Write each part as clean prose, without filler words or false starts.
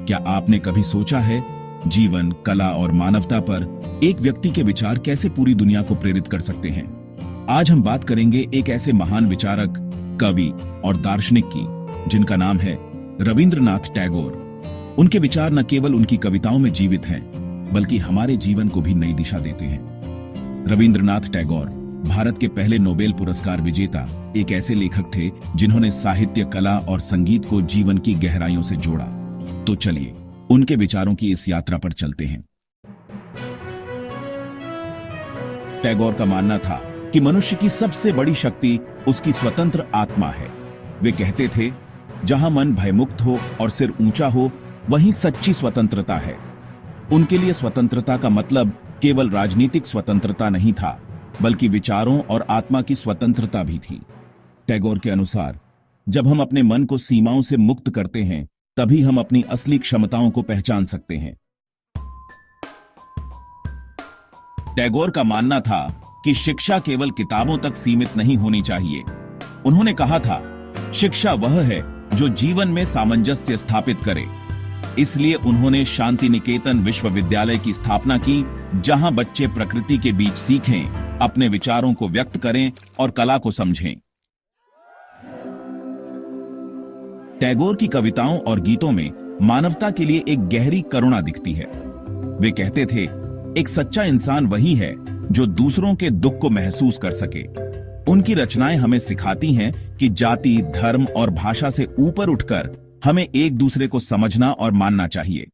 क्या आपने कभी सोचा है जीवन, कला और मानवता पर एक व्यक्ति के विचार कैसे पूरी दुनिया को प्रेरित कर सकते हैं? आज हम बात करेंगे एक ऐसे महान विचारक, कवि और दार्शनिक की जिनका नाम है रविंद्रनाथ टैगोर। उनके विचार न केवल उनकी कविताओं में जीवित हैं, बल्कि हमारे जीवन को भी नई दिशा देते हैं। रविंद्रनाथ टैगोर भारत के पहले नोबेल पुरस्कार विजेता एक ऐसे लेखक थे जिन्होंने साहित्य, कला और संगीत को जीवन की गहराइयों से जोड़ा। तो चलिए उनके विचारों की इस यात्रा पर चलते हैं। टैगोर का मानना था कि मनुष्य की सबसे बड़ी शक्ति उसकी स्वतंत्र आत्मा है। वे कहते थे, जहां मन भयमुक्त हो और सिर ऊंचा हो, वहीं सच्ची स्वतंत्रता है। उनके लिए स्वतंत्रता का मतलब केवल राजनीतिक स्वतंत्रता नहीं था, बल्कि विचारों और आत्मा की स्वतंत्रता भी थी। टैगोर के अनुसार, जब हम अपने मन को सीमाओं से मुक्त करते हैं, तभी हम अपनी असली क्षमताओं को पहचान सकते हैं। टैगोर का मानना था कि शिक्षा केवल किताबों तक सीमित नहीं होनी चाहिए। उन्होंने कहा था, शिक्षा वह है जो जीवन में सामंजस्य स्थापित करे। इसलिए उन्होंने शांति निकेतन विश्वविद्यालय की स्थापना की, जहां बच्चे प्रकृति के बीच सीखें, अपने विचारों को व्यक्त करें और कला को समझें। टैगोर की कविताओं और गीतों में मानवता के लिए एक गहरी करुणा दिखती है। वे कहते थे, एक सच्चा इंसान वही है जो दूसरों के दुख को महसूस कर सके। उनकी रचनाएं हमें सिखाती हैं कि जाति, धर्म और भाषा से ऊपर उठकर हमें एक दूसरे को समझना और मानना चाहिए।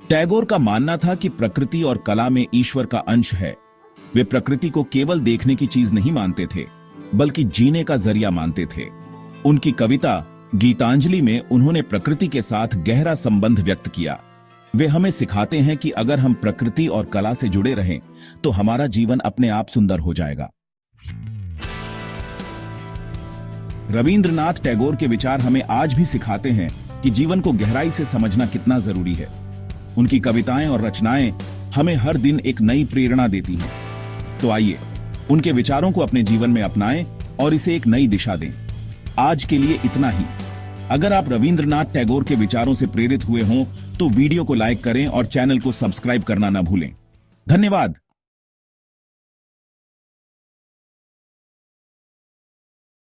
टैगोर का मानना था कि प्रकृति और कला में ईश्वर का अंश है। वे प्रकृति को केवल देखने की चीज नहीं मानते थे, बल्कि जीने का जरिया मानते थे। उनकी कविता गीतांजलि में उन्होंने प्रकृति के साथ गहरा संबंध व्यक्त किया। वे हमें सिखाते हैं कि अगर हम प्रकृति और कला से जुड़े रहें, तो हमारा जीवन अपने आप सुंदर हो जाएगा। रविंद्रनाथ टैगोर के विचार हमें आज भी सिखाते हैं कि जीवन को गहराई से समझना कितना जरूरी है। उनकी कविताएं और रचनाएं हमें हर दिन एक नई प्रेरणा देती हैं। तो आइए उनके विचारों को अपने जीवन में अपनाएं और इसे एक नई दिशा दें। आज के लिए इतना ही। अगर आप रविंद्रनाथ टैगोर के विचारों से प्रेरित हुए हों, तो वीडियो को लाइक करें और चैनल को सब्सक्राइब करना न भूलें। धन्यवाद।